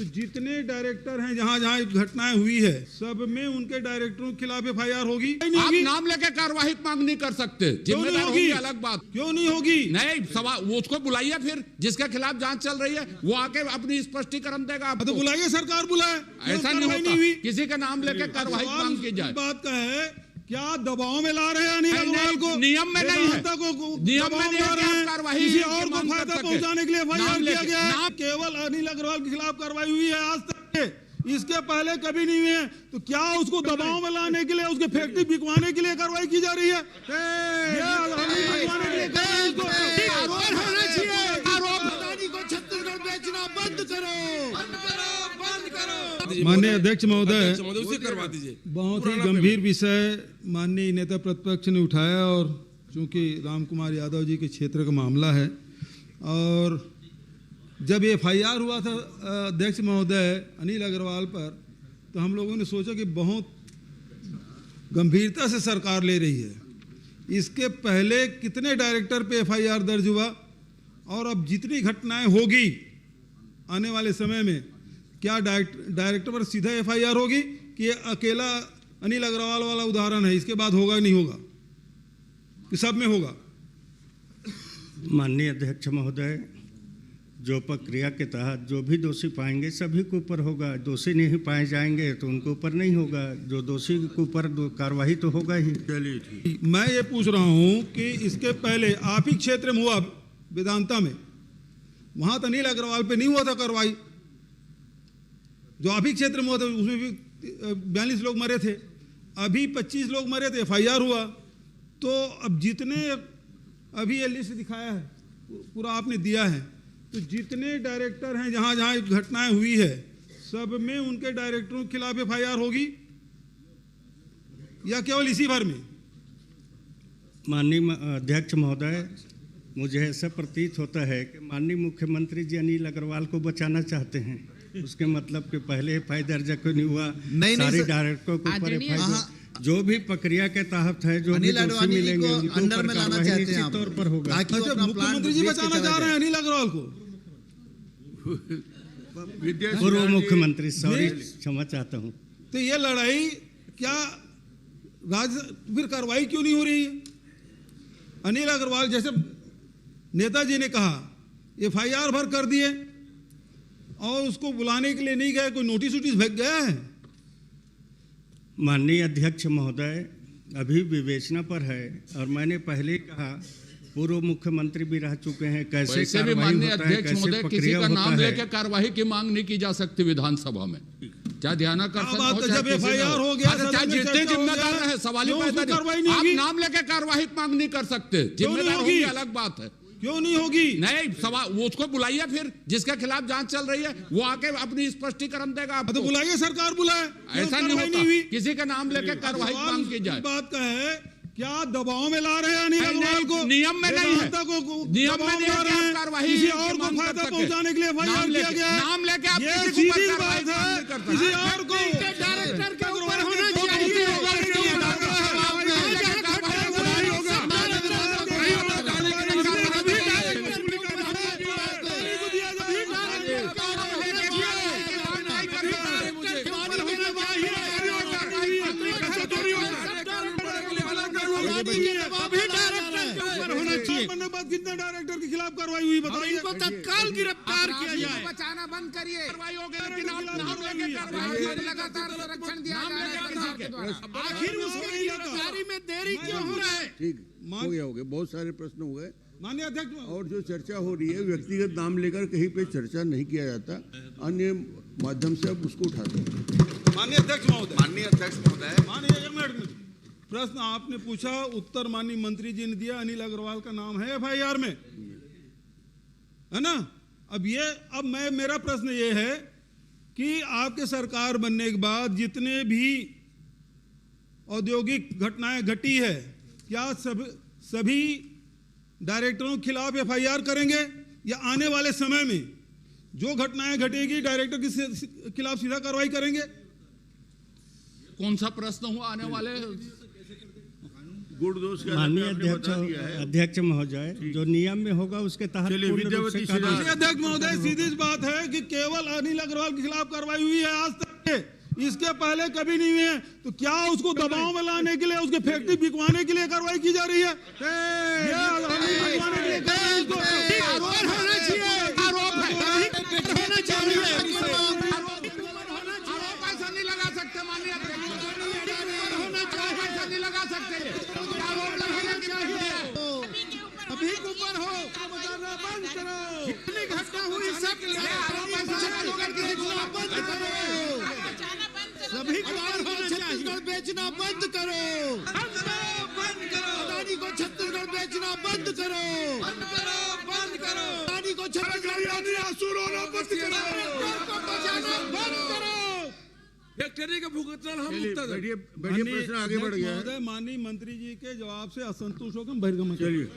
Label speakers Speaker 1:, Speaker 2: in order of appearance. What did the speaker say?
Speaker 1: तो जितने डायरेक्टर हैं जहां जहां घटनाएं हुई है सब में उनके डायरेक्टरों के खिलाफ एफआईआर होगी।
Speaker 2: आप नाम लेके कार्रवाई मांग नहीं कर सकते, जिम्मेदार होगी अलग बात।
Speaker 1: क्यों नहीं होगी?
Speaker 2: नहीं, सवाल वो उसको बुलाइए, फिर जिसके खिलाफ जांच चल रही है वो आके अपनी स्पष्टीकरण देगा आपको।
Speaker 1: तो बुलाइए, सरकार बुलाए।
Speaker 2: ऐसा नहीं होता, किसी का नाम लेके कार्रवाई मांग की जाए।
Speaker 1: बात का है, क्या दबाव में ला रहे हैं अनिल अग्रवाल को?
Speaker 2: नियम में नहीं है, नियम में नहीं है कार्रवाई
Speaker 1: किसी और को फायदा पहुंचाने के लिए एफआईआर किया गया है। केवल अनिल अग्रवाल के खिलाफ कार्रवाई हुई है आज तक, इसके पहले कभी नहीं हुई है। तो क्या उसको दबाव में लाने के लिए, उसके फैक्ट्री बिकवाने के लिए कार्रवाई की जा रही है?
Speaker 3: छत्तीसगढ़ बेचना बंद करो।
Speaker 1: माननीय अध्यक्ष महोदय, बहुत ही गंभीर विषय माननीय नेता प्रतिपक्ष ने उठाया, और चूंकि राम कुमार यादव जी के क्षेत्र का मामला है, और जब एफआईआर हुआ था अध्यक्ष महोदय अनिल अग्रवाल पर, तो हम लोगों ने सोचा कि बहुत गंभीरता से सरकार ले रही है। इसके पहले कितने डायरेक्टर पे एफआईआर दर्ज हुआ, और अब जितनी घटनाएं होगी आने वाले समय में, क्या डायरेक्टर पर सीधा एफआईआर होगी कि ये अकेला अनिल अग्रवाल वाला उदाहरण है, इसके बाद होगा नहीं होगा, कि सब में होगा?
Speaker 4: माननीय अध्यक्ष महोदय, जो प्रक्रिया के तहत जो भी दोषी पाएंगे सभी के ऊपर होगा। दोषी नहीं पाए जाएंगे तो उनके ऊपर नहीं होगा, जो दोषी के ऊपर कार्रवाई तो होगा ही।
Speaker 1: चलिए ठीक। मैं ये पूछ रहा हूँ कि इसके पहले आप ही क्षेत्र में हुआ वेदांता में, वहां तो अनिल अग्रवाल पे नहीं हुआ था कार्रवाई, जो आप ही क्षेत्र में हुआ था उसमें भी 42 लोग मरे थे, अभी 25 लोग मरे थे, एफआईआर हुआ। तो अब जितने, अभी ये लिस्ट दिखाया है, पूरा आपने दिया है, तो जितने डायरेक्टर हैं जहां जहां घटनाएं हुई है सब में उनके डायरेक्टरों के खिलाफ एफआईआर होगी, या केवल इसी भर में?
Speaker 4: माननीय अध्यक्ष महोदय, मुझे ऐसा प्रतीत होता है कि माननीय मुख्यमंत्री जी अनिल अग्रवाल को बचाना चाहते हैं। उसके मतलब कि पहले एफआईआर दर्ज क्यों नहीं हुआ, सारे डायरेक्टरों के ऊपर एफआईआर, जो भी प्रक्रिया के तहत है, जो भी दोषी मिलेंगे उनके ऊपर कार्रवाई निश्चित तौर पर होगा।
Speaker 1: मुख्यमंत्री जी बचाना चाह रहे हैं अनिल अग्रवाल को?
Speaker 4: पूर्व मुख्यमंत्री, सॉरी, क्षमा चाहता हूँ।
Speaker 1: तो ये लड़ाई क्या फिर कार्रवाई क्यों नहीं हो रही है? अनिल अग्रवाल जैसे नेताजी ने कहा एफआईआर भर कर दिए, और उसको बुलाने के लिए नहीं गए, कोई नोटिस वोटिस भेज गया है?
Speaker 4: माननीय अध्यक्ष महोदय, अभी विवेचना पर है, और मैंने पहले कहा पूर्व मुख्यमंत्री भी रह चुके हैं, कैसे कार्रवाई होता है, कैसे प्रक्रिया होता है।
Speaker 2: किसी का नाम लेके कार्रवाई की मांग नहीं की जा सकती विधानसभा में, चाहे ध्यानाकर्षण हो,
Speaker 1: जब एफआईआर हो गया,
Speaker 2: चाहे जितने जिम्मेदार रहे, सवाल ही पैदा नहीं। आप नाम लेके कार्रवाई मांग नहीं कर सकते, जिम्मेदार होगी अलग बात है।
Speaker 1: क्यों नहीं होगी?
Speaker 2: नहीं, सवाल वो उसको बुलाइए, फिर जिसके खिलाफ जांच चल रही है वो आके अपनी स्पष्टीकरण देगा आपको।
Speaker 1: तो बुलाइए, सरकार बुलाए।
Speaker 2: ऐसा नहीं होता, किसी का नाम लेके कार्रवाई मांग की जाए।
Speaker 1: बात का है, क्या दबाव में ला रहे हैं अनिल अग्रवाल को?
Speaker 2: नियम में नहीं है, नियम में नहीं है कार्रवाई,
Speaker 1: किसी और को फायदा पहुंचाने के लिए एफआईआर किया गया है।
Speaker 2: नाम लेके आप
Speaker 1: ये
Speaker 2: किसी को
Speaker 1: सीधी
Speaker 2: कार्रवाई
Speaker 1: बात है,
Speaker 2: नहीं करते।
Speaker 1: किसी और को
Speaker 3: डायरेक्टर के ऊपर होना चाहिए।
Speaker 1: कितने डायरेक्टर के खिलाफ कार्रवाई हुई बताइए?
Speaker 3: इनको तत्काल गिरफ्तार किया जाए।
Speaker 5: बचाना बंद करिए।
Speaker 2: कार्रवाई हो गई, लेकिन आप नाम लेके कार्रवाई
Speaker 5: लगातार संरक्षण दिया जा रहा है सरकार के द्वारा।
Speaker 3: आखिर उसकी गिरफ्तारी में देरी क्यों हो रहा है?
Speaker 6: ठीक हो गया, बहुत सारे प्रश्न हो गए।
Speaker 1: माननीय अध्यक्ष,
Speaker 6: और जो चर्चा हो रही है, व्यक्तिगत नाम लेकर कहीं पे चर्चा नहीं किया जाता, अन्य माध्यम से अब उसको उठाते हैं।
Speaker 1: माननीय अध्यक्ष महोदय, माननीय एक मिनट, प्रश्न आपने पूछा, उत्तर माननीय मंत्री जी ने दिया, अनिल अग्रवाल का नाम है एफआईआर में, है ना? अब मेरा प्रश्न ये है कि आपके सरकार बनने के बाद जितने भी औद्योगिक घटनाएं घटी है, क्या सभी डायरेक्टरों के खिलाफ एफआईआर करेंगे, या आने वाले समय में जो घटनाएं घटेगी डायरेक्टर के खिलाफ सीधा कार्रवाई करेंगे?
Speaker 2: कौन सा प्रश्न हुआ? आने वाले
Speaker 6: गुड़ दोष के
Speaker 4: माननीय
Speaker 6: आपने बता दिया है।
Speaker 4: अध्यक्ष महोदय, जो नियम में होगा उसके तहत
Speaker 6: चलिए,
Speaker 4: पूर्ण रूप से
Speaker 6: विद्यावती
Speaker 4: कार्य-
Speaker 6: श्री-
Speaker 1: अध्यक्ष महोदय, सीधी सी बात है कि केवल अनिल अग्रवाल के खिलाफ कार्रवाई हुई है आज तक, इसके पहले कभी नहीं हुई है। तो क्या उसको दबाव में लाने के लिए, उसके फैक्ट्री बिकवाने के लिए कार्रवाई की जा रही है? ये अनिल बिकवाने के लिए कर रहे हैं इसको।
Speaker 3: और होना चाहिए,
Speaker 2: आरोप है,
Speaker 3: होना चाहिए
Speaker 2: आरोप ऐसा नहीं लगा सकते माननीय अध्यक्ष, आरोप ऐसा नहीं लगा सकते, आरोप लगाने की
Speaker 3: अभी ऊपर हो, बंद करो, जितनी घटना हुई सब
Speaker 2: आरोप ऐसा नहीं होगा किसी को
Speaker 3: बंद करो, सभी को होना चाहिए। बेचना बंद करो, बंद करो, अदानी को छत्तीसगढ़ बेचना बंद करो, बंद करो, बंद करो, अदानी को छत्तीसगढ़ आंसू रोना बंद करो, बचाना बंद करो।
Speaker 7: फैक्ट्री का भुगतान हम
Speaker 6: चलिए,
Speaker 7: मुक्त
Speaker 6: बैठिए, बैठिए, प्रश्न आगे बढ़ गया है।
Speaker 1: महोदय, माननीय मंत्री जी के जवाब से असंतुष्ट होकर बहिर्गमन
Speaker 6: चलिए